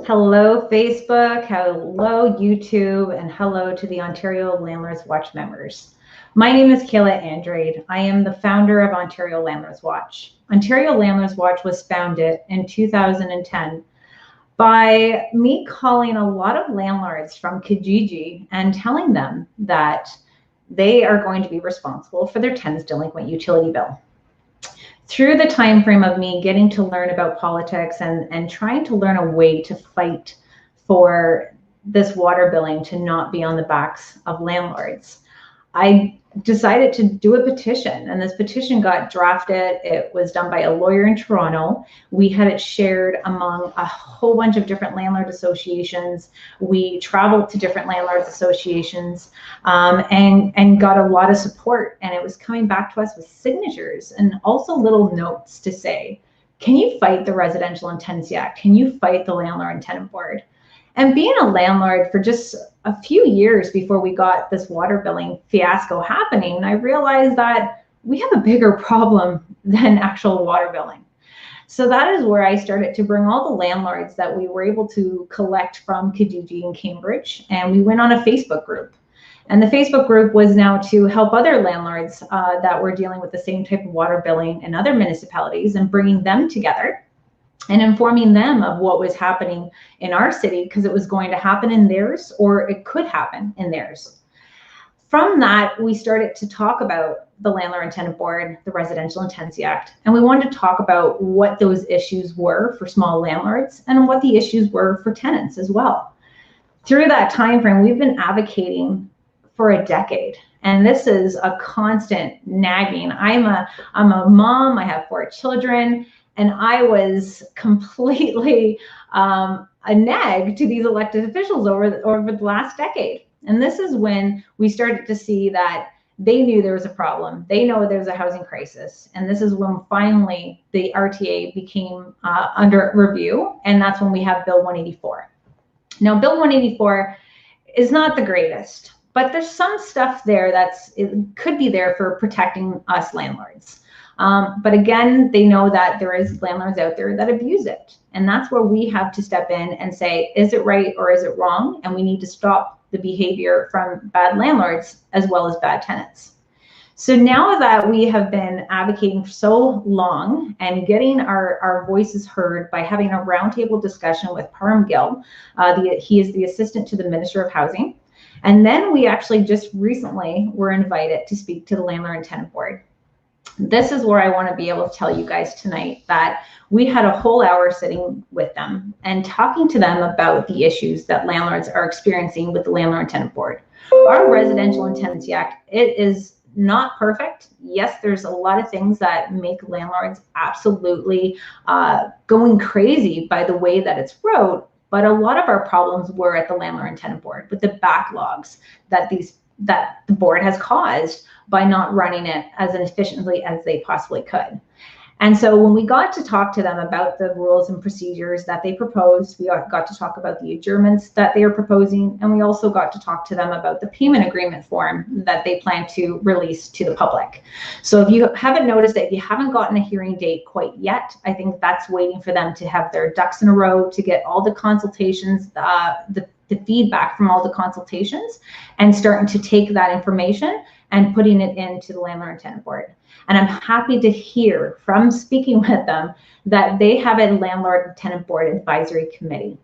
Hello, Facebook, hello, YouTube, and hello to the Ontario Landlords Watch members. My name is Kayla Andrade. I am the founder of Ontario Landlords Watch. Ontario Landlords Watch was founded in 2010 by me calling a lot of landlords from Kijiji and telling them that they are going to be responsible for their tenant's delinquent utility bill. Through the time frame of me getting to learn about politics and trying to learn a way to fight for this water billing to not be on the backs of landlords, I decided to do a petition, and this petition got drafted. It was done by a lawyer in Toronto. We had it shared among a whole bunch of different landlord associations. We traveled to different landlords associations and got a lot of support, and it was coming back to us with signatures and also little notes to say, can you fight the Residential and Tenancy Act? Can you fight the Landlord and Tenant Board? And being a landlord for just a few years before we got this water billing fiasco happening, I realized that we have a bigger problem than actual water billing. So that is where I started to bring all the landlords that we were able to collect from Kijiji and Cambridge, and we went on a Facebook group. And the Facebook group was now to help other landlords that were dealing with the same type of water billing in other municipalities and bringing them together and informing them of what was happening in our city, because it was going to happen in theirs, or it could happen in theirs. From that, we started to talk about the Landlord and Tenant Board, the Residential and Tenancy Act, and we wanted to talk about what those issues were for small landlords and what the issues were for tenants as well. Through that time frame, we've been advocating for a decade, and this is a constant nagging. I'm a mom, I have 4 children, and I was completely a nag to these elected officials over the last decade. And this is when we started to see that they knew there was a problem. They know there's a housing crisis. And this is when finally the RTA became under review. And that's when we have Bill 184. Now, Bill 184 is not the greatest, but there's some stuff there it could be there for protecting us landlords. But again, they know that there is landlords out there that abuse it. And that's where we have to step in and say, is it right or is it wrong? And we need to stop the behavior from bad landlords as well as bad tenants. So now that we have been advocating for so long and getting our voices heard by having a roundtable discussion with Parham Gill, he is the assistant to the Minister of Housing. And then we actually just recently were invited to speak to the Landlord and Tenant Board. This is where I want to be able to tell you guys tonight that we had a whole hour sitting with them and talking to them about the issues that landlords are experiencing with the Landlord and Tenant Board. Our Residential and Tenancy Act, it is not perfect. Yes, there's a lot of things that make landlords absolutely going crazy by the way that it's wrote, but a lot of our problems were at the Landlord and Tenant Board with the backlogs that the board has caused by not running it as efficiently as they possibly could. And so when we got to talk to them about the rules and procedures that they proposed, we got to talk about the adjournments that they are proposing, and we also got to talk to them about the payment agreement form that they plan to release to the public. So if you haven't noticed that, if you haven't gotten a hearing date quite yet, I think that's waiting for them to have their ducks in a row to get all the consultations, the feedback from all the consultations, and starting to take that information and putting it into the Landlord and Tenant Board. And I'm happy to hear from speaking with them that they have a Landlord and Tenant Board Advisory Committee.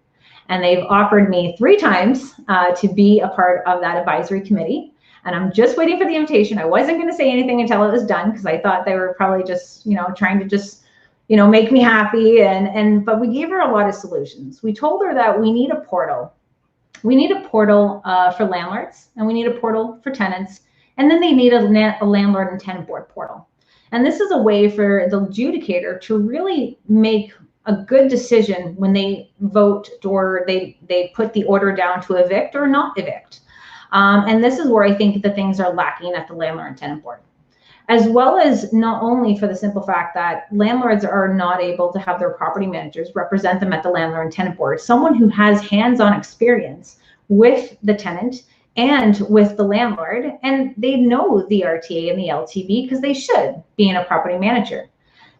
And they've offered me 3 times to be a part of that advisory committee. And I'm just waiting for the invitation. I wasn't going to say anything until it was done, because I thought they were probably just, trying to just, make me happy. But we gave her a lot of solutions. We told her that we need a portal. We need a portal for landlords, and we need a portal for tenants, and then they need a Landlord and Tenant Board portal. And this is a way for the adjudicator to really make a good decision when they vote or they put the order down to evict or not evict. And this is where I think the things are lacking at the Landlord and Tenant Board, as well as not only for the simple fact that landlords are not able to have their property managers represent them at the Landlord and Tenant Board, someone who has hands-on experience with the tenant and with the landlord, and they know the RTA and the LTV because they should, being a property manager.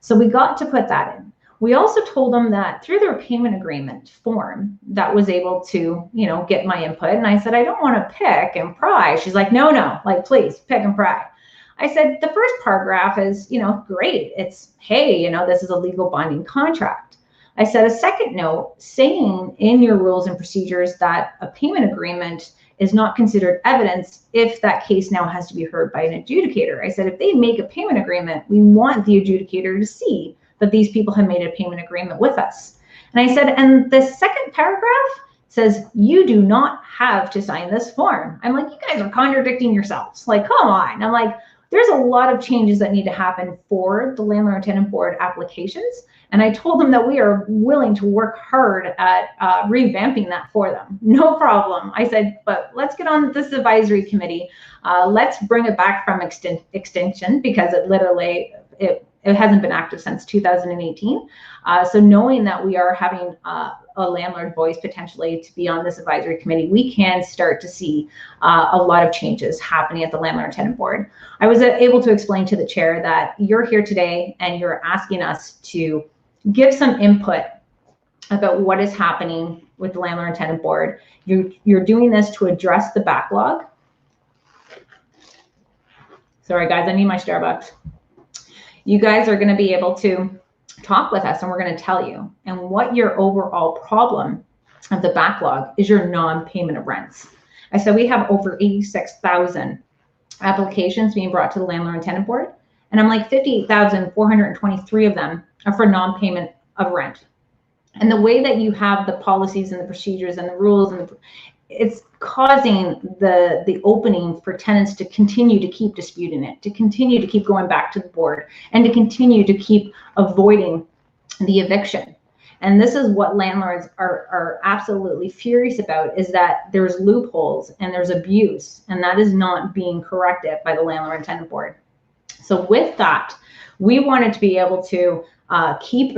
So we got to put that in. We also told them that through their payment agreement form that was able to, get my input. And I said, I don't want to pick and pry. She's like, no, like, please pick and pry. I said, the first paragraph is, great. It's, hey, this is a legal binding contract. I said, a second note saying in your rules and procedures that a payment agreement is not considered evidence if that case now has to be heard by an adjudicator. I said, if they make a payment agreement, we want the adjudicator to see that these people have made a payment agreement with us. And I said, and the second paragraph says, you do not have to sign this form. I'm like, you guys are contradicting yourselves. Like, come on. I'm like, there's a lot of changes that need to happen for the Landlord and Tenant Board applications. And I told them that we are willing to work hard at revamping that for them. No problem. I said, but let's get on this advisory committee. Let's bring it back from extinction because it hasn't been active since 2018. So knowing that we are having a landlord voice potentially to be on this advisory committee, we can start to see a lot of changes happening at the Landlord and Tenant Board. I was able to explain to the chair that you're here today and you're asking us to give some input about what is happening with the Landlord and Tenant Board. You're doing this to address the backlog. Sorry guys, I need my Starbucks. You guys are going to be able to talk with us and we're going to tell you. And what your overall problem of the backlog is your non-payment of rents. I said we have over 86,000 applications being brought to the Landlord and Tenant Board. And I'm like 58,423 of them are for non-payment of rent. And the way that you have the policies and the procedures and the rules, and it's causing the opening for tenants to continue to keep disputing it, to continue to keep going back to the board, and to continue to keep avoiding the eviction. And this is what landlords are absolutely furious about, is that there's loopholes and there's abuse, and that is not being corrected by the Landlord and Tenant Board. So with that, we wanted to be able to keep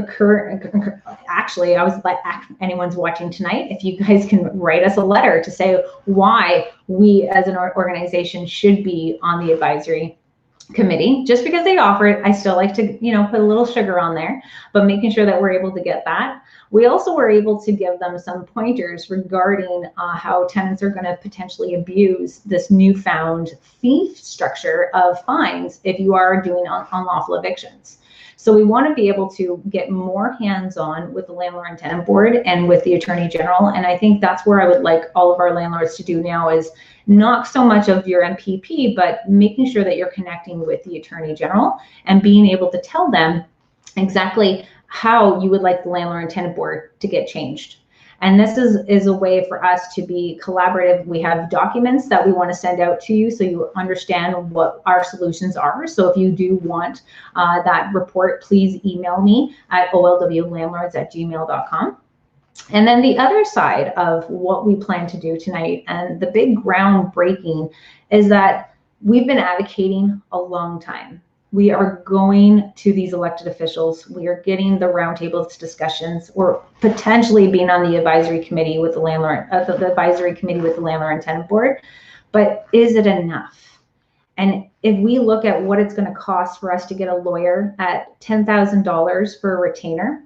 actually, I was like, anyone's watching tonight, if you guys can write us a letter to say why we as an organization should be on the advisory committee. Just because they offer it, I still like to, put a little sugar on there, but making sure that we're able to get that. We also were able to give them some pointers regarding how tenants are going to potentially abuse this newfound fee structure of fines if you are doing unlawful evictions. So we want to be able to get more hands-on with the Landlord and Tenant Board and with the Attorney General. And I think that's where I would like all of our landlords to do now, is not so much of your MPP, but making sure that you're connecting with the Attorney General and being able to tell them exactly how you would like the Landlord and Tenant Board to get changed. And this is a way for us to be collaborative. We have documents that we want to send out to you so you understand what our solutions are. So if you do want that report, please email me at olwlandlords@gmail.com. And then the other side of what we plan to do tonight, and the big groundbreaking, is that we've been advocating a long time. We are going to these elected officials. We are getting the roundtables discussions, or potentially being on the advisory committee with the landlord, the advisory committee with the Landlord and Tenant Board. But is it enough? And if we look at what it's going to cost for us to get a lawyer at $10,000 for a retainer,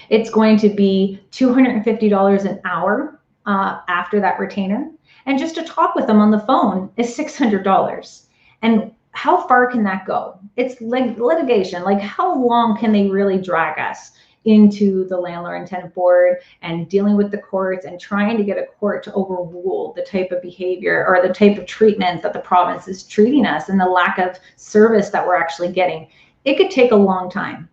it's going to be $250 an hour after that retainer. And just to talk with them on the phone is $600. And how far can that go? It's like litigation. Like, how long can they really drag us into the Landlord and Tenant Board and dealing with the courts and trying to get a court to overrule the type of behavior or the type of treatment that the province is treating us and the lack of service that we're actually getting? It could take a long time.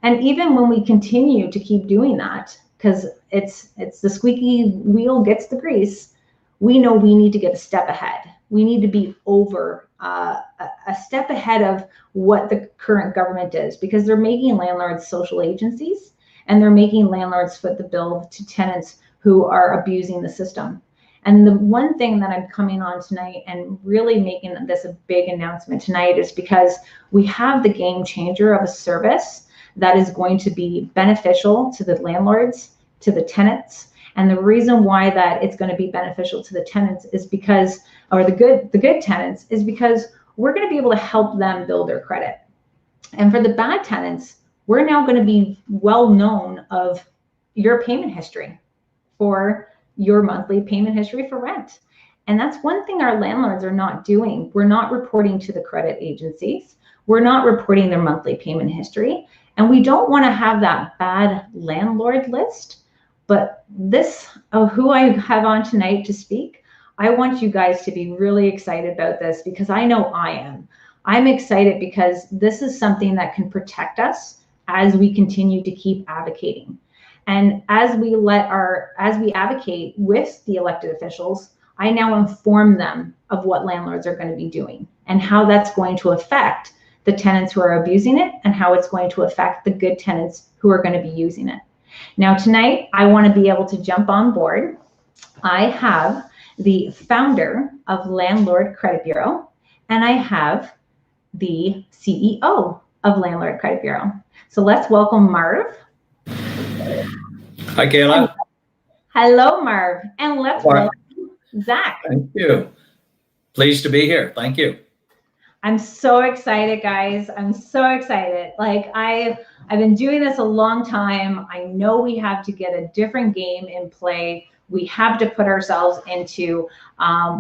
And even when we continue to keep doing that, because it's the squeaky wheel gets the grease, we know we need to get a step ahead. We need to be over a step ahead of what the current government is, because they're making landlords social agencies, and they're making landlords foot the bill to tenants who are abusing the system. And the one thing that I'm coming on tonight and really making this a big announcement tonight is because we have the game changer of a service that is going to be beneficial to the landlords, to the tenants. And the reason why that it's going to be beneficial to the tenants is because, or the good tenants, is because we're going to be able to help them build their credit. And for the bad tenants, we're now going to be well known of your payment history for your monthly payment history for rent. And that's one thing our landlords are not doing. We're not reporting to the credit agencies. We're not reporting their monthly payment history. And we don't want to have that bad landlord list. But this, who I have on tonight to speak, I want you guys to be really excited about this, because I know I am. I'm excited because this is something that can protect us as we continue to keep advocating. And as we advocate with the elected officials, I now inform them of what landlords are going to be doing and how that's going to affect the tenants who are abusing it and how it's going to affect the good tenants who are going to be using it. Now tonight, I want to be able to jump on board. I have the founder of Landlord Credit Bureau, and I have the CEO of Landlord Credit Bureau. So let's welcome Marv. Hi, Kayla. Hello, Marv. And let's welcome Zach. Thank you. Pleased to be here. Thank you. I'm so excited, guys. I'm so excited. Like I've been doing this a long time. I know we have to get a different game in play. We have to put ourselves into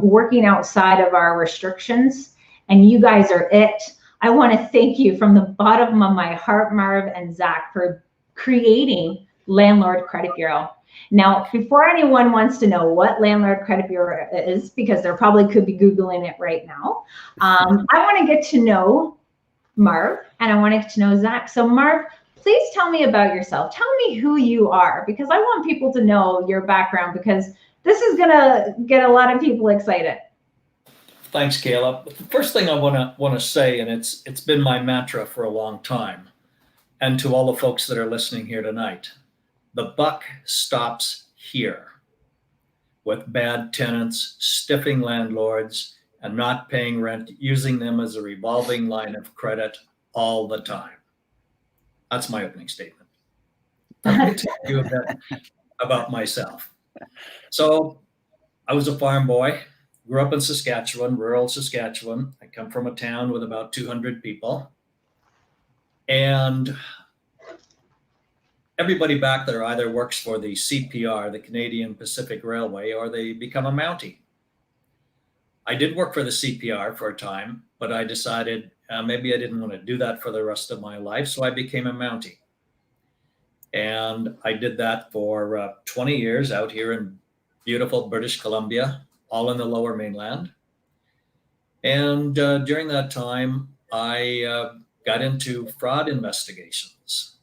working outside of our restrictions, and you guys are it. I want to thank you from the bottom of my heart, Marv and Zach, for creating Landlord Credit Bureau. Now, before anyone wants to know what Landlord Credit Bureau is, because they probably could be Googling it right now, I want to get to know Marv and I want to get to know Zach. So Marv, please tell me about yourself. Tell me who you are, because I want people to know your background, because this is going to get a lot of people excited. Thanks, Kayla. The first thing I want to say, and it's been my mantra for a long time, and to all the folks that are listening here tonight, the buck stops here with bad tenants, stiffing landlords, and not paying rent, using them as a revolving line of credit all the time. That's my opening statement. Let me tell you a bit about myself. So I was a farm boy, grew up in Saskatchewan, rural Saskatchewan. I come from a town with about 200 people. And everybody back there either works for the CPR, the Canadian Pacific Railway, or they become a Mountie. I did work for the CPR for a time, but I decided maybe I didn't want to do that for the rest of my life, so I became a Mountie. And I did that for 20 years out here in beautiful British Columbia, all in the Lower Mainland. And during that time, I got into fraud investigations.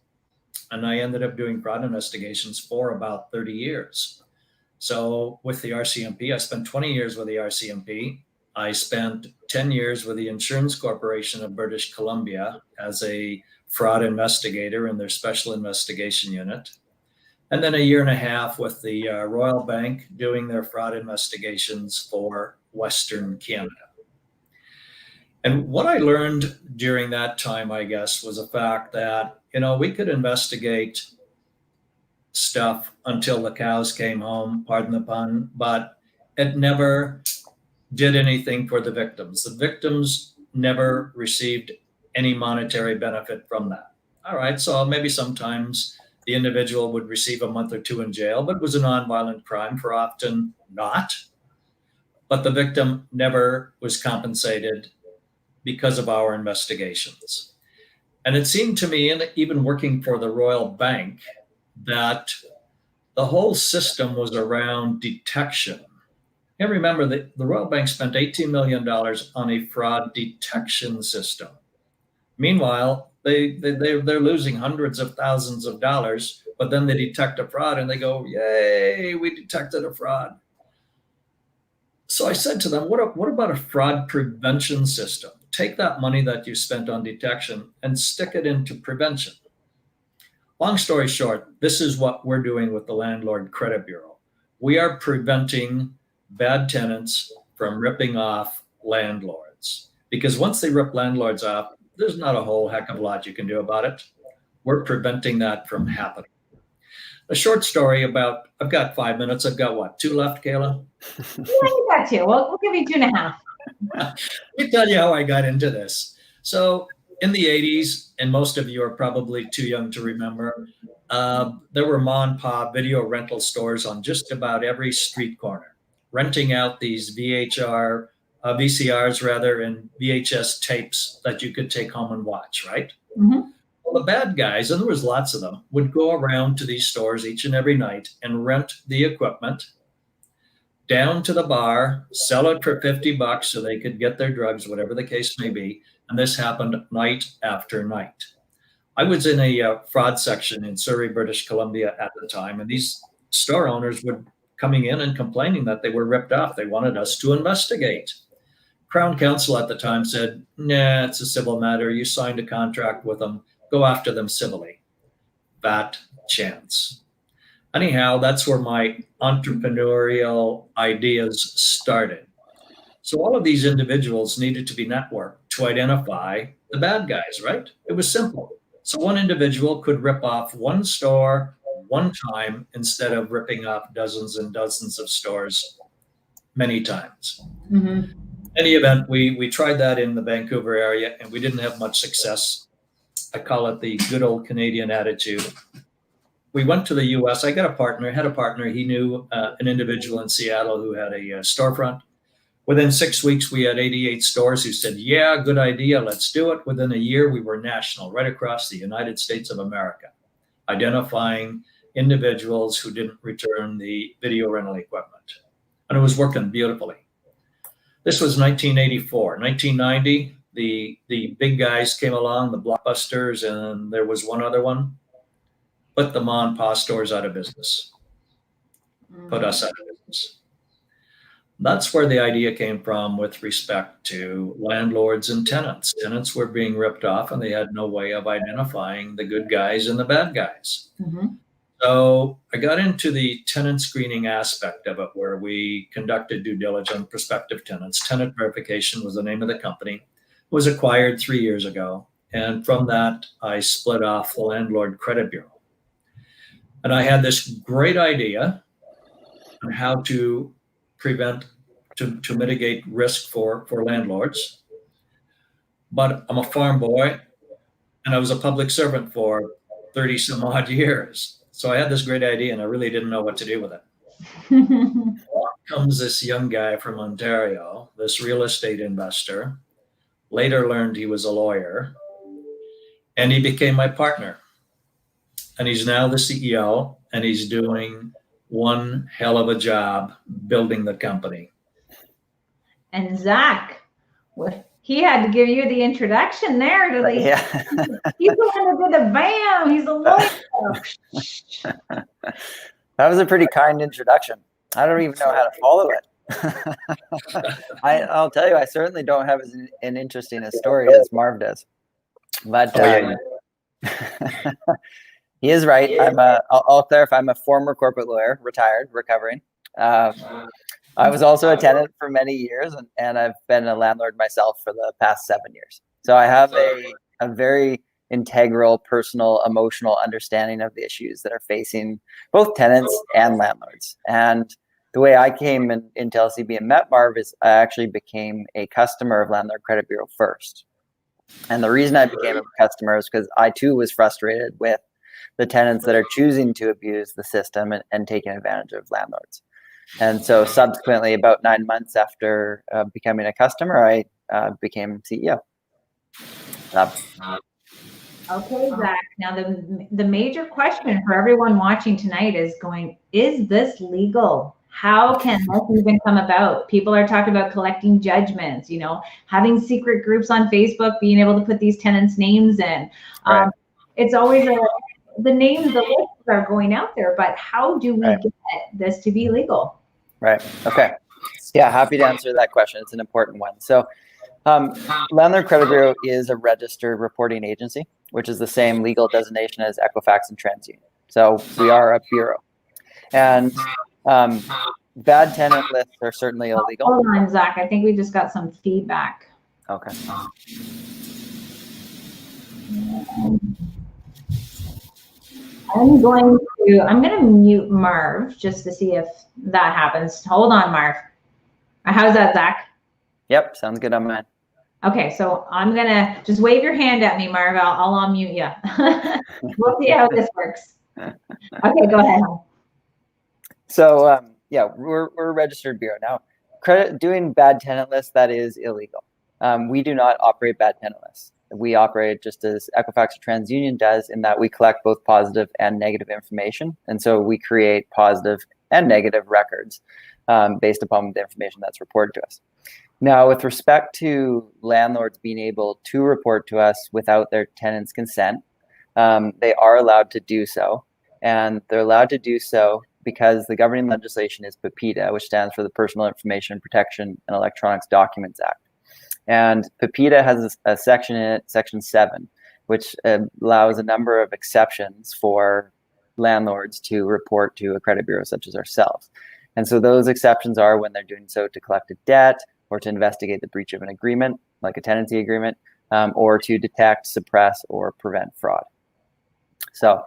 And I ended up doing fraud investigations for about 30 years. So with the RCMP, I spent 20 years with the RCMP. I spent 10 years with the Insurance Corporation of British Columbia as a fraud investigator in their special investigation unit. And then a year and a half with the Royal Bank doing their fraud investigations for Western Canada. And what I learned during that time, I guess, was the fact that, we could investigate stuff until the cows came home, pardon the pun, but it never did anything for the victims. The victims never received any monetary benefit from that. All right, so maybe sometimes the individual would receive a month or two in jail, but it was a nonviolent crime, for often not. But the victim never was compensated because of our investigations. And it seemed to me, and even working for the Royal Bank, that the whole system was around detection. And remember that the Royal Bank spent $18 million on a fraud detection system. Meanwhile, they're losing hundreds of thousands of dollars, but then they detect a fraud and they go, yay, we detected a fraud. So I said to them, what about a fraud prevention system? Take that money that you spent on detection and stick it into prevention. Long story short, this is what we're doing with the Landlord Credit Bureau. We are preventing bad tenants from ripping off landlords. Because once they rip landlords off, there's not a whole heck of a lot you can do about it. We're preventing that from happening. A short story about, I've got 5 minutes. I've got what, 2 left, Kayla? Yeah, you got 2. We'll give you 2.5. Let me tell you how I got into this. So In the 80s, and most of you are probably too young to remember, there were mom and pop video rental stores on just about every street corner, renting out these VCRs rather, and VHS tapes that you could take home and watch, right? Mm-hmm. Well, the bad guys, and there was lots of them, would go around to these stores each and every night and rent the equipment down to the bar, sell it for $50 so they could get their drugs, whatever the case may be. And this happened night after night. I was in a fraud section in Surrey, British Columbia at the time, and these store owners would coming in and complaining that they were ripped off. They wanted us to investigate. Crown Counsel at the time said, nah, it's a civil matter. You signed a contract with them. Go after them civilly. Fat chance. Anyhow, that's where my entrepreneurial ideas started. So all of these individuals needed to be networked to identify the bad guys, right? It was simple. So one individual could rip off one store one time instead of ripping off dozens and dozens of stores many times. Mm-hmm. In any event, we tried that in the Vancouver area and we didn't have much success. I call it the good old Canadian attitude. We went to the US. I had a partner. He knew an individual in Seattle who had a storefront. Within 6 weeks, we had 88 stores who said, yeah, good idea, let's do it. Within a year, we were national, right across the United States of America, identifying individuals who didn't return the video rental equipment. And it was working beautifully. This was 1984. 1990, the big guys came along, the Blockbusters, and there was one other one. Put the mom and pop stores out of business. Put us out of business. That's where the idea came from with respect to landlords and tenants. Tenants were being ripped off and they had no way of identifying the good guys and the bad guys. Mm-hmm. So I got into the tenant screening aspect of it, where we conducted due diligence on prospective tenants. Tenant Verification was the name of the company. It was acquired 3 years ago. And from that, I split off the Landlord Credit Bureau. And I had this great idea on how to to mitigate risk for landlords. But I'm a farm boy and I was a public servant for 30 some odd years. So I had this great idea and I really didn't know what to do with it. Along comes this young guy from Ontario, this real estate investor, later learned he was a lawyer, and he became my partner. And he's now the CEO and he's doing one hell of a job building the company. And Zach, he had to give you the introduction there to the, yeah. He's the one that did the bam. He's a lawyer. That was a pretty kind introduction. I don't even know how to follow it. I'll tell you, I certainly don't have an interesting a story as Marv does. But he is right. I'll clarify. I'm a former corporate lawyer, retired, recovering. I was also a tenant for many years, and I've been a landlord myself for the past 7 years. So I have a very integral, personal, emotional understanding of the issues that are facing both tenants and landlords. And the way I came into LCB and met Marv is I actually became a customer of Landlord Credit Bureau first. And the reason I became a customer is because I too was frustrated with the tenants that are choosing to abuse the system and taking advantage of landlords. And so subsequently, about 9 months after becoming a customer, I became CEO. Okay, Zach. Now the major question for everyone watching tonight is is this legal? How can this even come about? People are talking about collecting judgments, having secret groups on Facebook, being able to put these tenants' names in. Right. It's always the names, the lists are going out there, but how do we get this to be legal? Right. Okay. Yeah, happy to answer that question. It's an important one. So Landlord Credit Bureau is a registered reporting agency, which is the same legal designation as Equifax and TransUnion. So we are a bureau. And bad tenant lists are certainly illegal. Hold on, Zach. I think we just got some feedback. Okay. I'm going to mute Marv just to see if that happens. Hold on, Marv. How's that, Zach? Yep, sounds good on mine. Okay, so I'm gonna just wave your hand at me, Marv. I'll unmute you. We'll see how this works. Okay, go ahead. So yeah, we're a registered bureau now. Doing bad tenant lists, that is illegal. We do not operate bad tenant lists. We operate just as Equifax or TransUnion does, in that we collect both positive and negative information, and so we create positive and negative records based upon the information that's reported to us. Now, with respect to landlords being able to report to us without their tenants' consent, they are allowed to do so, and they're allowed to do so because the governing legislation is PIPEDA, which stands for the Personal Information Protection and Electronics Documents Act. And PIPEDA has a section in it, Section 7, which allows a number of exceptions for landlords to report to a credit bureau such as ourselves. And so those exceptions are when they're doing so to collect a debt, or to investigate the breach of an agreement, like a tenancy agreement, or to detect, suppress, or prevent fraud. So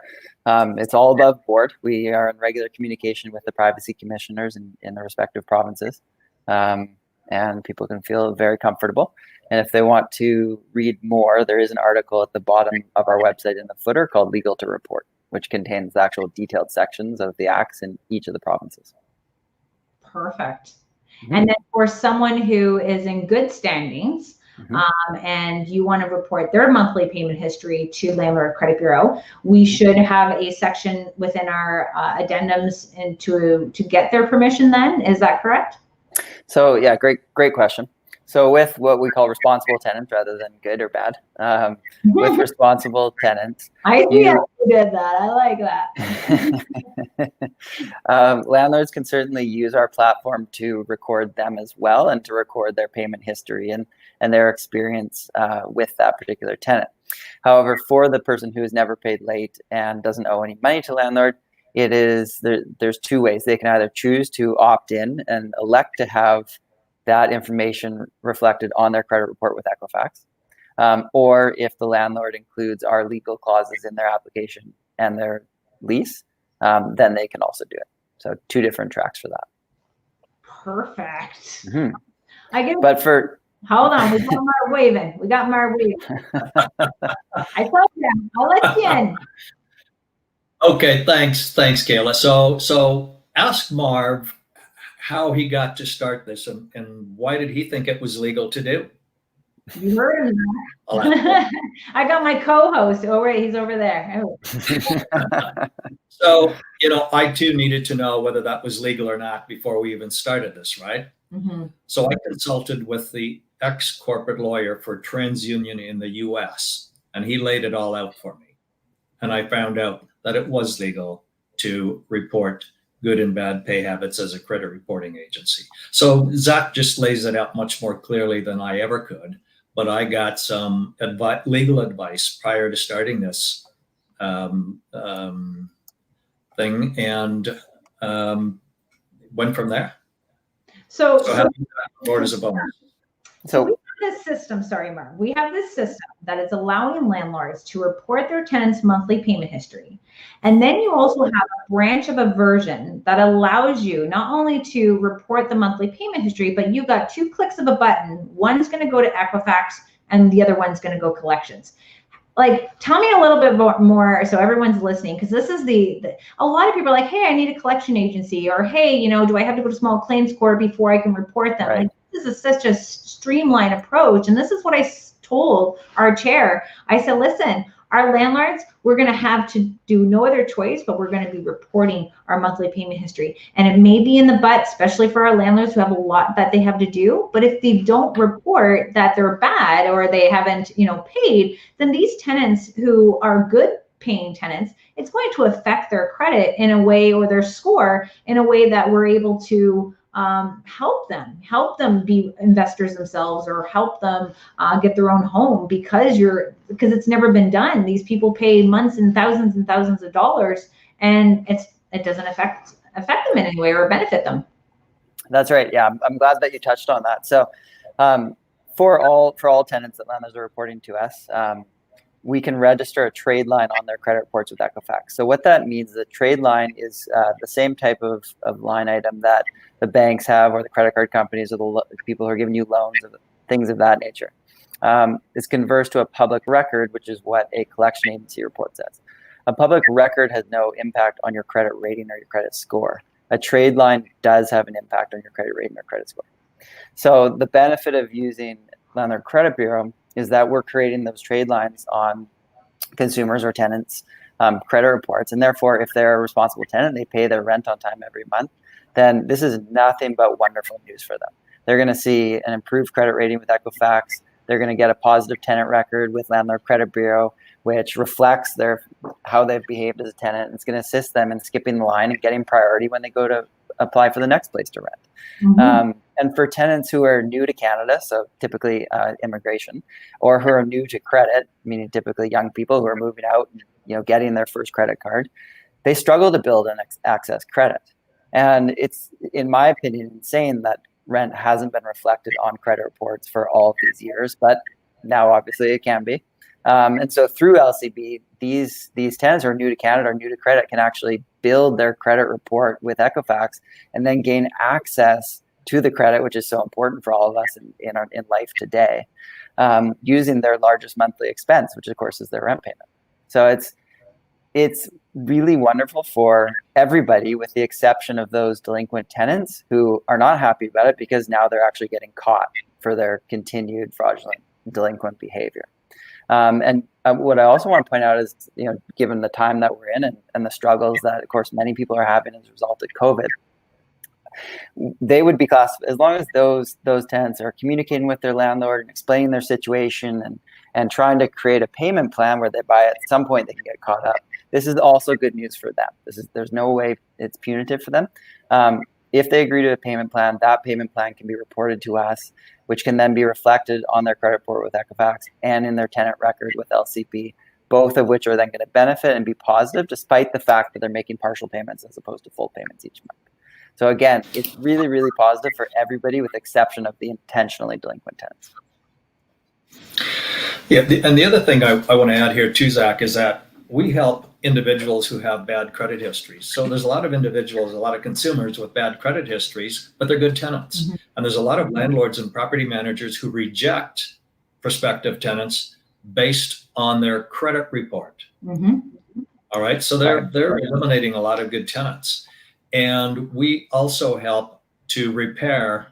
it's all above board. We are in regular communication with the privacy commissioners in the respective provinces, and people can feel very comfortable. And if they want to read more, there is an article at the bottom of our website in the footer called Legal to Report, which contains the actual detailed sections of the acts in each of the provinces. Perfect. And then for someone who is in good standings, Mm-hmm. And you want to report their monthly payment history to Landlord Credit Bureau, we should have a section within our addendums and to get their permission then. Is that correct? So yeah, great question. So with what we call responsible tenants rather than good or bad, with responsible tenants, I see how you did that. I like that. Landlords can certainly use our platform to record them as well, and to record their payment history and their experience with that particular tenant. However, for the person who has never paid late and doesn't owe any money to landlord, there's two ways. They can either choose to opt in and elect to have that information reflected on their credit report with Equifax, or if the landlord includes our legal clauses in their application and their lease, then they can also do it. So two different tracks for that. Perfect. Mm-hmm. I get. But for hold on, we got Marv waving. We got Marv waving. I told you, I'll let you in. Okay, thanks, Kayla. So ask Marv how he got to start this, and why did he think it was legal to do? You heard him. I got my co-host over. He's over there. So, I too needed to know whether that was legal or not before we even started this, right? Mm-hmm. So I consulted with the ex-corporate lawyer for TransUnion in the US, and he laid it all out for me. And I found out that it was legal to report good and bad pay habits as a credit reporting agency. So Zach just lays it out much more clearly than I ever could. But I got some legal advice prior to starting this thing, and went from there. So having that board is a bonus. So we have this system, sorry, Marv. We have this system that is allowing landlords to report their tenants' monthly payment history. And then you also have a branch of a version that allows you not only to report the monthly payment history, but you've got 2 clicks of a button. One's going to go to Equifax and the other one's going to go collections. Like, tell me a little bit more so everyone's listening, because this is a lot of people are like, hey, I need a collection agency, or hey, do I have to go to small claims court before I can report them? Right. Like, this is such a streamlined approach. And this is what I told our chair. I said, listen, our landlords, we're going to have to do no other choice, but we're going to be reporting our monthly payment history. And it may be in the butt, especially for our landlords who have a lot that they have to do. But if they don't report that they're bad or they haven't, paid, then these tenants who are good paying tenants, it's going to affect their credit in a way, or their score in a way that we're able to help them be investors themselves, or help them get their own home, because it's never been done. These people pay months and thousands of dollars, and it doesn't affect them in any way or benefit them. That's right. Yeah, I'm glad that you touched on that. So for all tenants that landlords are reporting to us, we can register a trade line on their credit reports with Equifax. So what that means is a trade line is the same type of line item that the banks have, or the credit card companies, or the people who are giving you loans, or things of that nature. is converse to a public record, which is what a collection agency report says. A public record has no impact on your credit rating or your credit score. A trade line does have an impact on your credit rating or credit score. So the benefit of using Landlord Credit Bureau is that we're creating those trade lines on consumers or tenants' credit reports. And therefore, if they're a responsible tenant, they pay their rent on time every month, then this is nothing but wonderful news for them. They're going to see an improved credit rating with Equifax. They're going to get a positive tenant record with Landlord Credit Bureau, which reflects how they've behaved as a tenant. It's going to assist them in skipping the line and getting priority when they go to apply for the next place to rent. Mm-hmm. And for tenants who are new to Canada, so typically immigration, or who are new to credit, meaning typically young people who are moving out and getting their first credit card, they struggle to build and access credit. And it's, in my opinion, insane that rent hasn't been reflected on credit reports for all of these years, but now obviously it can be. And so through LCB, these tenants who are new to Canada or new to credit can actually build their credit report with Equifax and then gain access to the credit, which is so important for all of us in life today, using their largest monthly expense, which of course is their rent payment. So it's really wonderful for everybody, with the exception of those delinquent tenants who are not happy about it because now they're actually getting caught for their continued fraudulent delinquent behavior. And what I also want to point out is, given the time that we're in and the struggles that, of course, many people are having as a result of COVID, they would be classified, as long as those tenants are communicating with their landlord and explaining their situation and trying to create a payment plan whereby at some point they can get caught up. This is also good news for them. There's no way it's punitive for them. If they agree to a payment plan, that payment plan can be reported to us, which can then be reflected on their credit report with Equifax and in their tenant record with LCP, both of which are then going to benefit and be positive, despite the fact that they're making partial payments as opposed to full payments each month. So again, it's really, really positive for everybody, with the exception of the intentionally delinquent tenants. Yeah, and the other thing I want to add here too, Zach, is that we help individuals who have bad credit histories. So there's a lot of individuals, a lot of consumers with bad credit histories, but they're good tenants. Mm-hmm. And there's a lot of landlords and property managers who reject prospective tenants based on their credit report. Mm-hmm. All right, so they're eliminating a lot of good tenants. And we also help to repair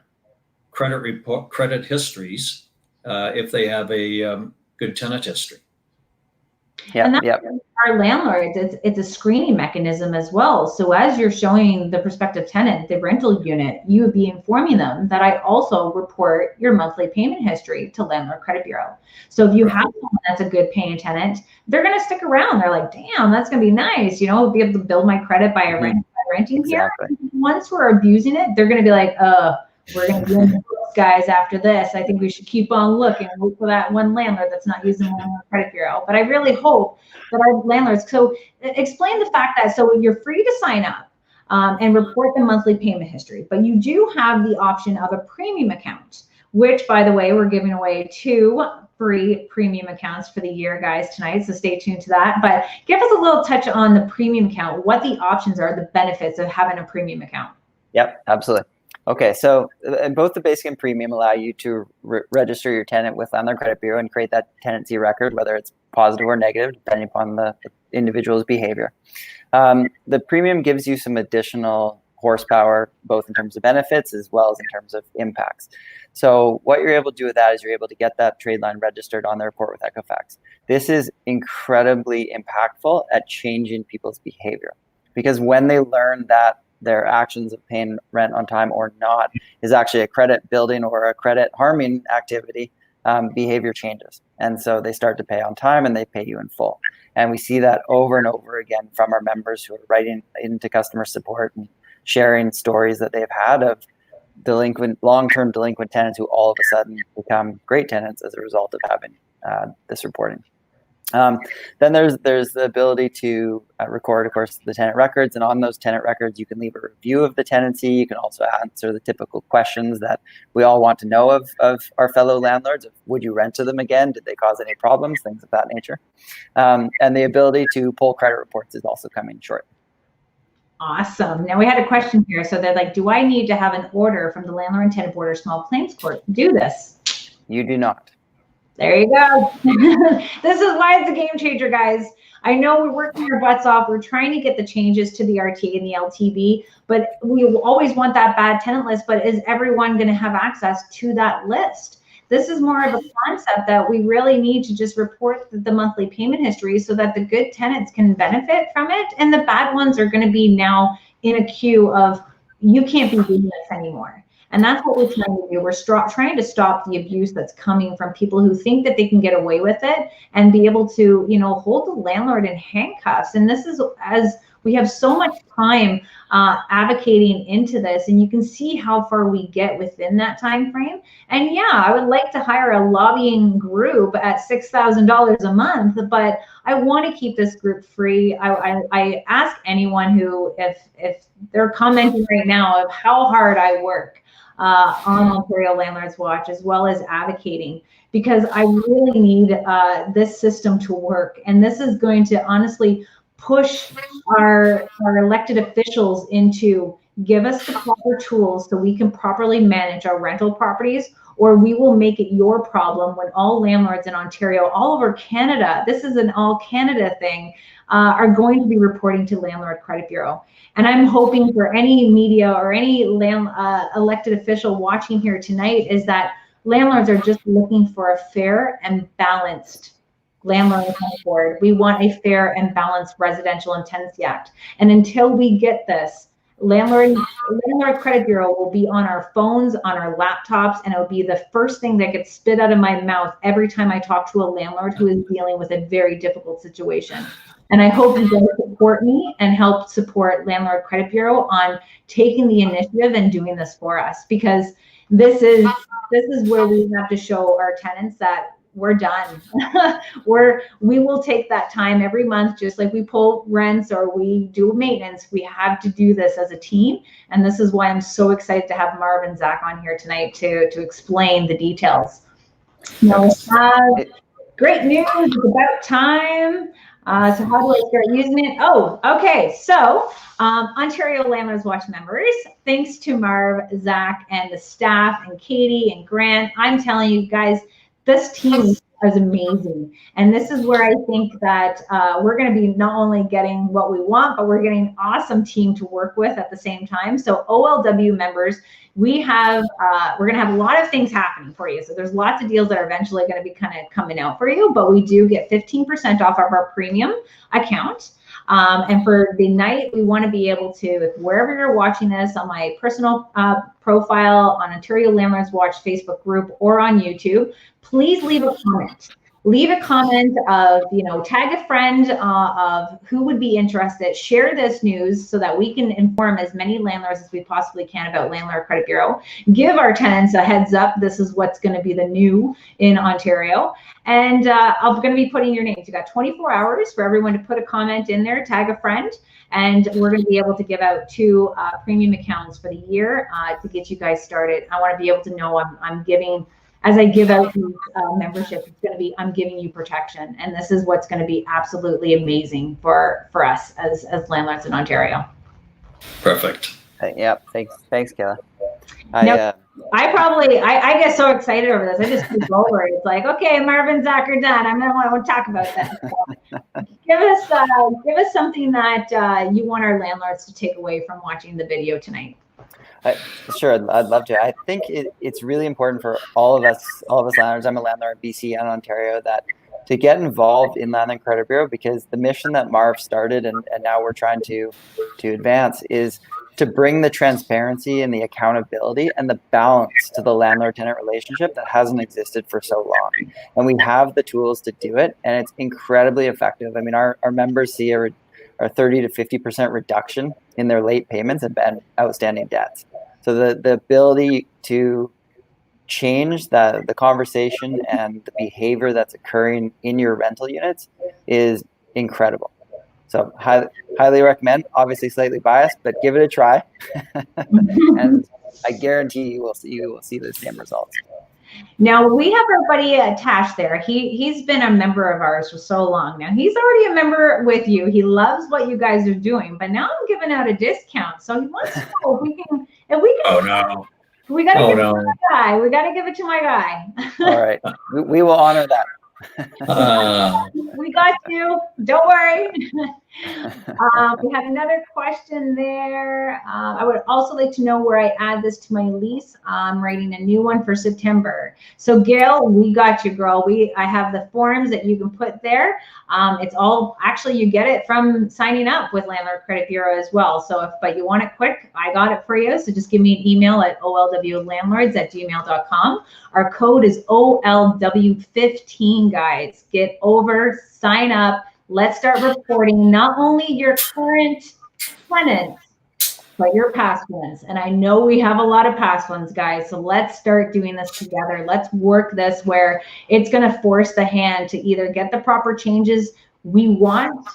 credit histories if they have a good tenant history. Yeah, and that's our landlords, it's a screening mechanism as well. So as you're showing the prospective tenant the rental unit, you would be informing them that I also report your monthly payment history to Landlord Credit Bureau. So if you have someone that's a good paying tenant, they're going to stick around. They're like, damn, that's going to be nice. I'll be able to build my credit by renting exactly. Here. Once we're abusing it, they're going to be like, we're going to be in the books, guys, after this. I think we should keep on looking and look for that one landlord that's not using Landlord Credit Bureau. But I really hope that our landlords, so explain the fact that, so you're free to sign up and report the monthly payment history, but you do have the option of a premium account, which, by the way, we're giving away 2 free premium accounts for the year, guys, tonight. So stay tuned to that. But give us a little touch on the premium account, what the options are, the benefits of having a premium account. Yep, absolutely. Okay, so both the basic and premium allow you to register your tenant with Landlord Credit Bureau and create that tenancy record, whether it's positive or negative, depending upon the individual's behavior. The premium gives you some additional horsepower, both in terms of benefits as well as in terms of impacts. So what you're able to do with that is you're able to get that trade line registered on the report with Equifax. This is incredibly impactful at changing people's behavior, because when they learn that their actions of paying rent on time or not is actually a credit building or a credit harming activity, behavior changes. And so they start to pay on time and they pay you in full. And we see that over and over again from our members who are writing into customer support and sharing stories that they've had of long-term delinquent tenants who all of a sudden become great tenants as a result of having this reporting. Then there's the ability to record, of course, the tenant records, and on those tenant records, you can leave a review of the tenancy. You can also answer the typical questions that we all want to know of our fellow landlords. Would you rent to them again? Did they cause any problems? Things of that nature. And the ability to pull credit reports is also coming shortly. Awesome. Now we had a question here. So they're like, do I need to have an order from the Landlord and Tenant Board or Small Claims Court to do this? You do not. There you go. This is why it's a game changer, guys. I know we're working our butts off. We're trying to get the changes to the RTA and the LTB, but we always want that bad tenant list. But is everyone going to have access to that list? This is more of a concept that we really need to just report the monthly payment history so that the good tenants can benefit from it, and the bad ones are going to be now in a queue of, you can't be doing this anymore. And that's what we're trying to do. We're trying to stop the abuse that's coming from people who think that they can get away with it and be able to, you know, hold the landlord in handcuffs. And this is, as we have so much time advocating into this, and you can see how far we get within that time frame. And yeah, I would like to hire a lobbying group at $6,000 a month, but I want to keep this group free. I ask anyone who, if they're commenting right now of how hard I work on Ontario Landlords Watch, as well as advocating, because I really need this system to work. And this is going to honestly push our elected officials into, give us the proper tools so we can properly manage our rental properties, or we will make it your problem when all landlords in Ontario, all over Canada, this is an all Canada thing, are going to be reporting to Landlord Credit Bureau. And I'm hoping for any media or any elected official watching here tonight is that landlords are just looking for a fair and balanced landlord tenant board. We want a fair and balanced Residential and Tenancy Act. And until we get this, Landlord Credit Bureau will be on our phones, on our laptops, and it'll be the first thing that gets spit out of my mouth every time I talk to a landlord who is dealing with a very difficult situation. And I hope you guys support me and help support Landlord Credit Bureau on taking the initiative and doing this for us, because this is where we have to show our tenants that we're done. We will take that time every month, just like we pull rents or we do maintenance. We have to do this as a team. And this is why I'm so excited to have Marv and Zach on here tonight to explain the details. Now, great news, it's about time. So how do I start using it? Oh, okay. So Ontario Landlords Watch members, thanks to Marv, Zach, and the staff, and Katie and Grant, I'm telling you guys, this team is amazing. And this is where I think that we're going to be not only getting what we want, but we're getting an awesome team to work with at the same time. So OLW members, we're going to have a lot of things happening for you. So there's lots of deals that are eventually going to be kind of coming out for you, but we do get 15% off of our premium account. And for the night, we want to be able to, if wherever you're watching this, on my personal profile, on Ontario Landlords Watch Facebook group, or on YouTube, please leave a comment. Leave a comment of, you know, tag a friend of who would be interested. Share this news so that we can inform as many landlords as we possibly can about Landlord Credit Bureau. Give our tenants a heads up. This is what's going to be the new in Ontario. And I'm going to be putting your names. You got 24 hours for everyone to put a comment in there, tag a friend, and we're going to be able to give out 2 premium accounts for the year to get you guys started. I want to be able to know I'm giving, as I give out these memberships, it's going to be, I'm giving you protection. And this is what's going to be absolutely amazing for us as landlords in Ontario. Perfect. Yeah, thanks, Kayla. I get so excited over this. I just keep over it. It's like, okay, Marvin, Zach are done. I'm going to want to talk about that. So give us something that you want our landlords to take away from watching the video tonight. Sure, I'd love to. I think it's really important for all of us landlords. I'm a landlord in BC and Ontario, that to get involved in Landlord Credit Bureau, because the mission that Marv started and now we're trying to advance is to bring the transparency and the accountability and the balance to the landlord-tenant relationship that hasn't existed for so long. And we have the tools to do it, and it's incredibly effective. I mean, our members see a 30 to 50% reduction in their late payments and outstanding debts. So the ability to change the conversation and the behavior that's occurring in your rental units is incredible. So highly recommend. Obviously slightly biased, but give it a try. And I guarantee you will see the same results. Now we have our buddy Tash there. He's been a member of ours for so long now. He's already a member with you. He loves what you guys are doing, but now I'm giving out a discount. So he wants to know if we can. Oh no. We got to Oh, give it no. to my guy. We got to give it to my guy. All right. We will honor that. We got you. Don't worry. We have another question there. I would also like to know where I add this to my lease. I'm writing a new one for September. So Gail, we got you, girl. I have the forms that you can put there. It's all, actually you get it from signing up with Landlord Credit Bureau as well. So but you want it quick, I got it for you. So just give me an email at olwlandlords@gmail.com. Our code is OLW15, guys. Get over, sign up. Let's start reporting not only your current tenants, but your past ones. And I know we have a lot of past ones, guys. So let's start doing this together. Let's work this where it's going to force the hand to either get the proper changes we want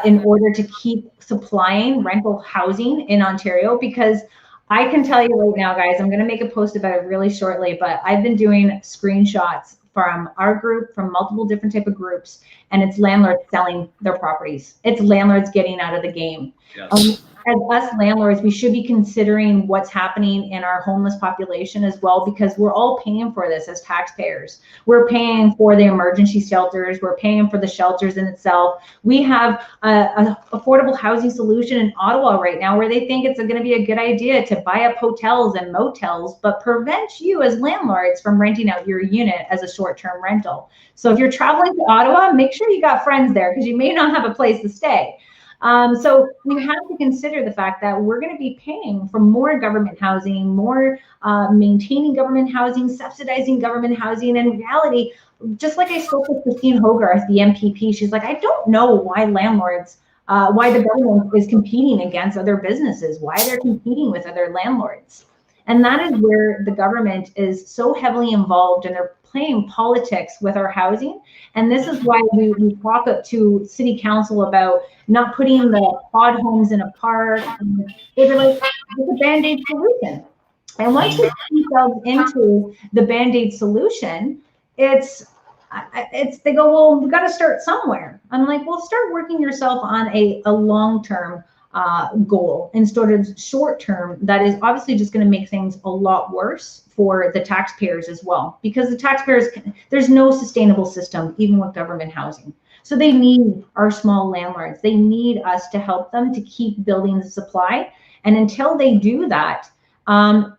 in order to keep supplying rental housing in Ontario. Because I can tell you right now, guys, I'm going to make a post about it really shortly, but I've been doing screenshots from our group, from multiple different type of groups, and it's landlords selling their properties. It's landlords getting out of the game. Yes. As us landlords, we should be considering what's happening in our homeless population as well, because we're all paying for this as taxpayers. We're paying for the emergency shelters. We're paying for the shelters in itself. We have an affordable housing solution in Ottawa right now where they think it's going to be a good idea to buy up hotels and motels, but prevent you as landlords from renting out your unit as a short-term rental. So if you're traveling to Ottawa, make sure you got friends there because you may not have a place to stay. So we have to consider the fact that we're going to be paying for more government housing, more maintaining government housing, subsidizing government housing. And in reality, just like I spoke with Christine Hogarth, the MPP, she's like, I don't know why landlords, why the government is competing against other businesses, why they're competing with other landlords. And that is where the government is so heavily involved, and they're playing politics with our housing. And this is why we talk up to city council about not putting the pod homes in a park. They're like, it's a Band-Aid solution. And once we put themselves into the Band-Aid solution, it's they go, well, we got to start somewhere. I'm like, well, start working yourself on a long-term goal instead of short-term. That is obviously just going to make things a lot worse for the taxpayers as well, because the taxpayers, there's no sustainable system even with government housing. So they need our small landlords. They need us to help them to keep building the supply. And until they do that,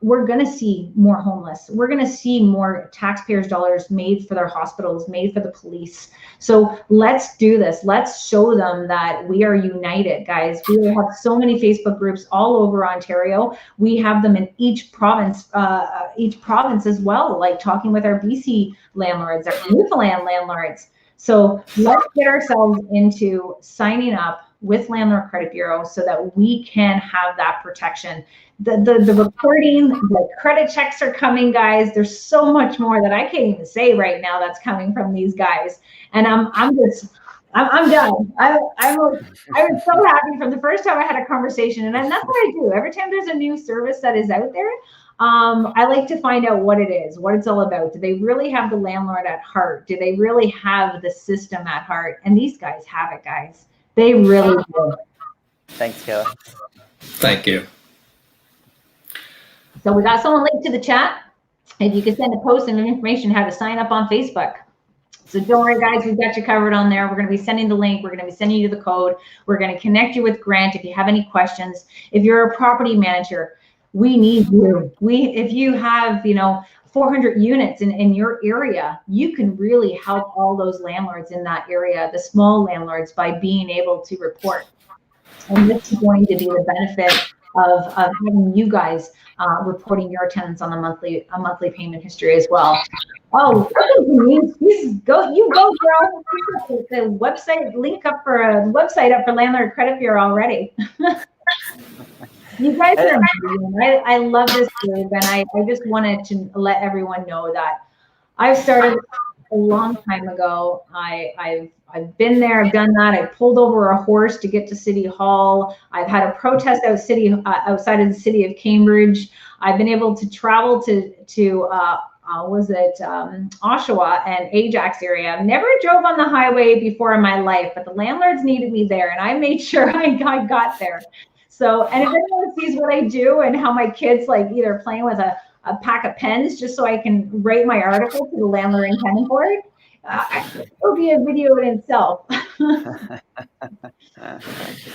we're going to see more homeless. We're going to see more taxpayers' dollars made for their hospitals, made for the police. So let's do this. Let's show them that we are united, guys. We have so many Facebook groups all over Ontario. We have them in each province as well, like talking with our BC landlords, our Newfoundland landlords. So let's get ourselves into signing up with Landlord Credit Bureau so that we can have that protection. The reporting, the credit checks are coming, guys. There's so much more that I can't even say right now that's coming from these guys. And I'm done. I was so happy from the first time I had a conversation, and that's what I do. Every time there's a new service that is out there, I like to find out what it is, what it's all about. Do they really have the landlord at heart? Do they really have the system at heart? And these guys have it, guys. They really do. Thanks, Kayla. Thank you. So we got someone linked to the chat. If you could send a post and information how to sign up on Facebook. So don't worry, guys, we've got you covered on there. We're going to be sending the link. We're going to be sending you the code. We're going to connect you with Grant if you have any questions. If you're a property manager, we need you. If you have, 400 units in your area, you can really help all those landlords in that area, the small landlords, by being able to report. And this is going to be the benefit of having you guys reporting your tenants on a monthly payment history as well. Oh, you go, girl. The website link up for a website up for Landlord Credit Bureau already. You guys are amazing. I love this group, and I just wanted to let everyone know that I've started a long time ago. I've been there, I've done that. I pulled over a horse to get to City Hall. I've had a protest outside of the city of Cambridge. I've been able to travel to Oshawa and Ajax area. I've never drove on the highway before in my life, but the landlords needed me there, and I made sure I got there. So, and if anyone sees what I do and how my kids like either playing with a a pack of pens just so I can write my article to the Landlord and Tenant Board. It will be a video in itself.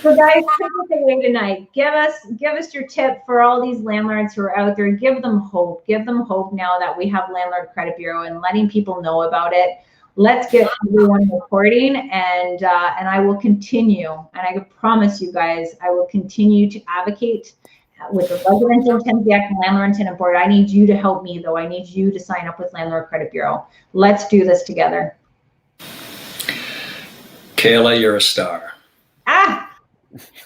So guys, take us away tonight. Give us your tip for all these landlords who are out there. Give them hope. Give them hope now that we have Landlord Credit Bureau and letting people know about it. Let's get everyone reporting, and I will continue. And I promise you guys, I will continue to advocate with the Residential Tenancy Act and Landlord and Tenant Board. I need you to help me, though. I need you to sign up with Landlord Credit Bureau. Let's do this together. Kayla, you're a star.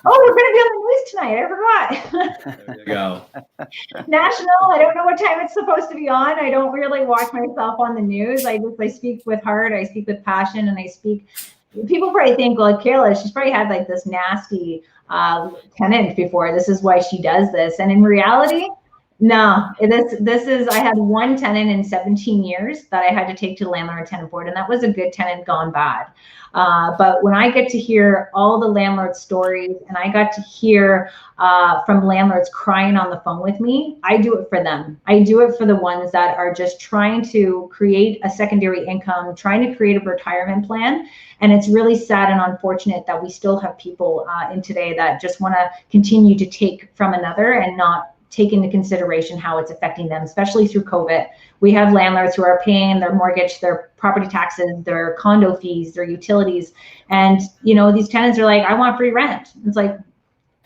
Oh, we're going to be on the news tonight. I forgot. There you go. National. I don't know what time it's supposed to be on. I don't really watch myself on the news. I speak with heart. I speak with passion, and I speak. People probably think, well, Kayla, she's probably had like this nasty tenant before. This is why she does this. And in reality, no. This is. I had one tenant in 17 years that I had to take to the Landlord and Tenant Board, and that was a good tenant gone bad. But when I get to hear all the landlord stories, and I got to hear from landlords crying on the phone with me, I do it for them. I do it for the ones that are just trying to create a secondary income, trying to create a retirement plan. And it's really sad and unfortunate that we still have people in today that just want to continue to take from another and not take into consideration how it's affecting them, especially through COVID. We have landlords who are paying their mortgage, their property taxes, their condo fees, their utilities. And, you know, these tenants are like, I want free rent. It's like,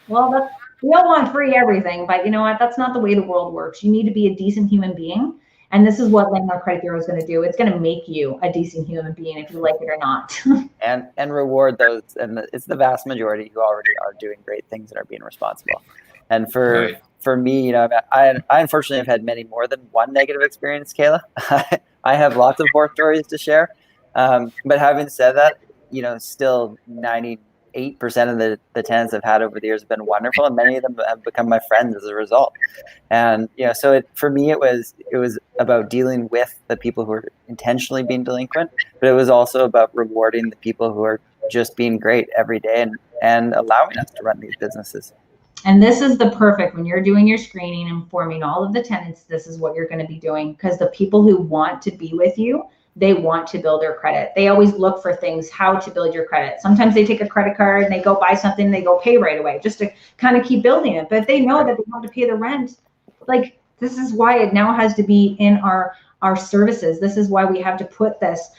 well, we all want free everything, but you know what? That's not the way the world works. You need to be a decent human being. And this is what Landlord Credit Bureau is going to do. It's going to make you a decent human being, if you like it or not. and reward those. And it's the vast majority who already are doing great things and are being responsible. And for me, you know, I unfortunately have had many more than one negative experience, Kayla. I have lots of horror stories to share. But having said that, you know, still 98% of the tenants I've had over the years have been wonderful, and many of them have become my friends as a result. And you know, so for me, it was about dealing with the people who are intentionally being delinquent, but it was also about rewarding the people who are just being great every day and allowing us to run these businesses. And this is the perfect, when you're doing your screening and forming all of the tenants, this is what you're going to be doing, because the people who want to be with you, they want to build their credit. They always look for things, how to build your credit. Sometimes they take a credit card and they go buy something, they go pay right away just to kind of keep building it. But if they know that they have to pay the rent, like, this is why it now has to be in our services. This is why we have to put this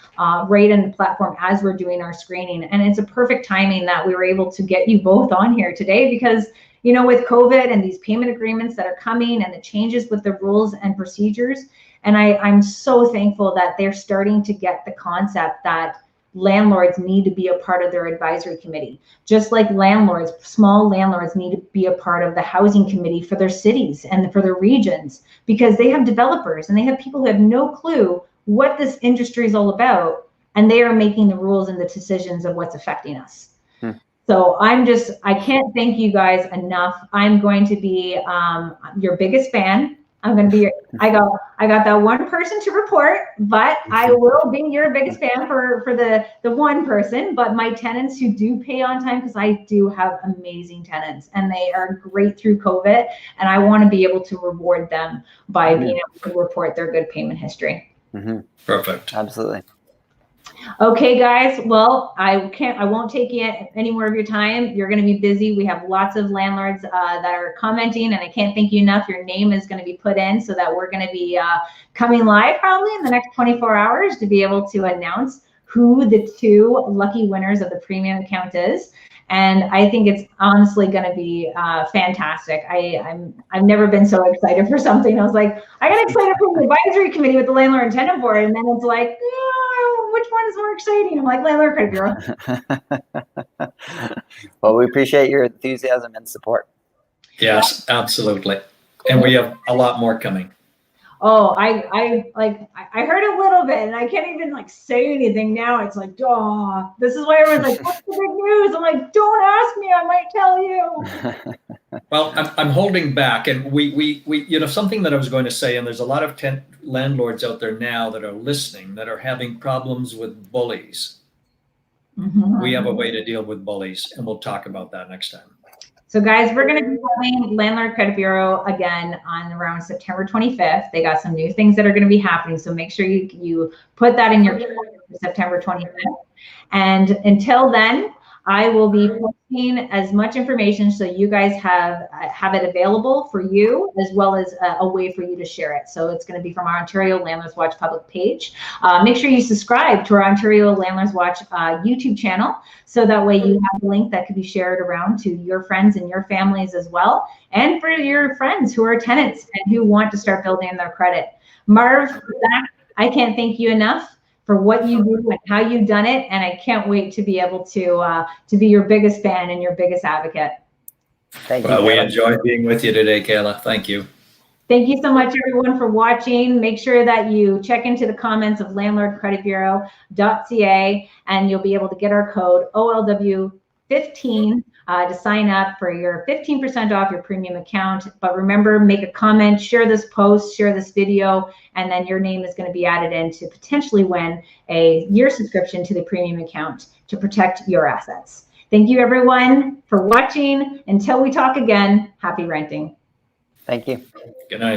right in the platform as we're doing our screening. And it's a perfect timing that we were able to get you both on here today, because you know, with COVID and these payment agreements that are coming and the changes with the rules and procedures, and I'm so thankful that they're starting to get the concept that landlords need to be a part of their advisory committee. Just like landlords, small landlords need to be a part of the housing committee for their cities and for their regions, because they have developers and they have people who have no clue what this industry is all about, and they are making the rules and the decisions of what's affecting us. So I can't thank you guys enough. I'm going to be your biggest fan. I'm going to be, I got that one person to report, but I will be your biggest fan for the one person, but my tenants who do pay on time, because I do have amazing tenants and they are great through COVID. And I want to be able to reward them by being able to report their good payment history. Mm-hmm. Perfect. Absolutely. Okay, guys. Well, I won't take any more of your time. You're going to be busy. We have lots of landlords that are commenting, and I can't thank you enough. Your name is going to be put in so that we're going to be coming live probably in the next 24 hours to be able to announce who the 2 lucky winners of the premium account is. And I think it's honestly going to be fantastic. I've never been so excited for something. I was like, I got excited for the advisory committee with the Landlord and Tenant Board, and then it's like, oh, which one is more exciting? I'm like, Landlord Credit Bureau. Well, we appreciate your enthusiasm and support. Yes, absolutely. And we have a lot more coming. Oh, I heard a little bit, and I can't even like say anything now. It's like, oh, this is why everyone's like, what's the big news? I'm like, don't ask me, I might tell you. Well, I'm holding back, and we you know, something that I was going to say, and there's a lot of landlords out there now that are listening that are having problems with bullies. Mm-hmm. We have a way to deal with bullies, and we'll talk about that next time. So guys, we're going to be having Landlord Credit Bureau again on around September 25th. They got some new things that are going to be happening. So make sure you put that in your calendar for September 25th. And until then, I will be posting as much information so you guys have it available for you, as well as a way for you to share it. So it's going to be from our Ontario Landlords Watch public page. Make sure you subscribe to our Ontario Landlords Watch YouTube channel, so that way you have a link that can be shared around to your friends and your families as well, and for your friends who are tenants and who want to start building their credit. Marv, I can't thank you enough for what you do and how you've done it, and I can't wait to be able to be your biggest fan and your biggest advocate. Thank you. Well, we enjoyed being with you today, Kayla. Thank you. Thank you so much, everyone, for watching. Make sure that you check into the comments of landlordcreditbureau.ca, and you'll be able to get our code OLW15 to sign up for your 15% off your premium account. But remember, make a comment, share this post, share this video, and then your name is going to be added in to potentially win a year subscription to the premium account to protect your assets. Thank you, everyone, for watching. Until we talk again, happy renting. Thank you. Good night.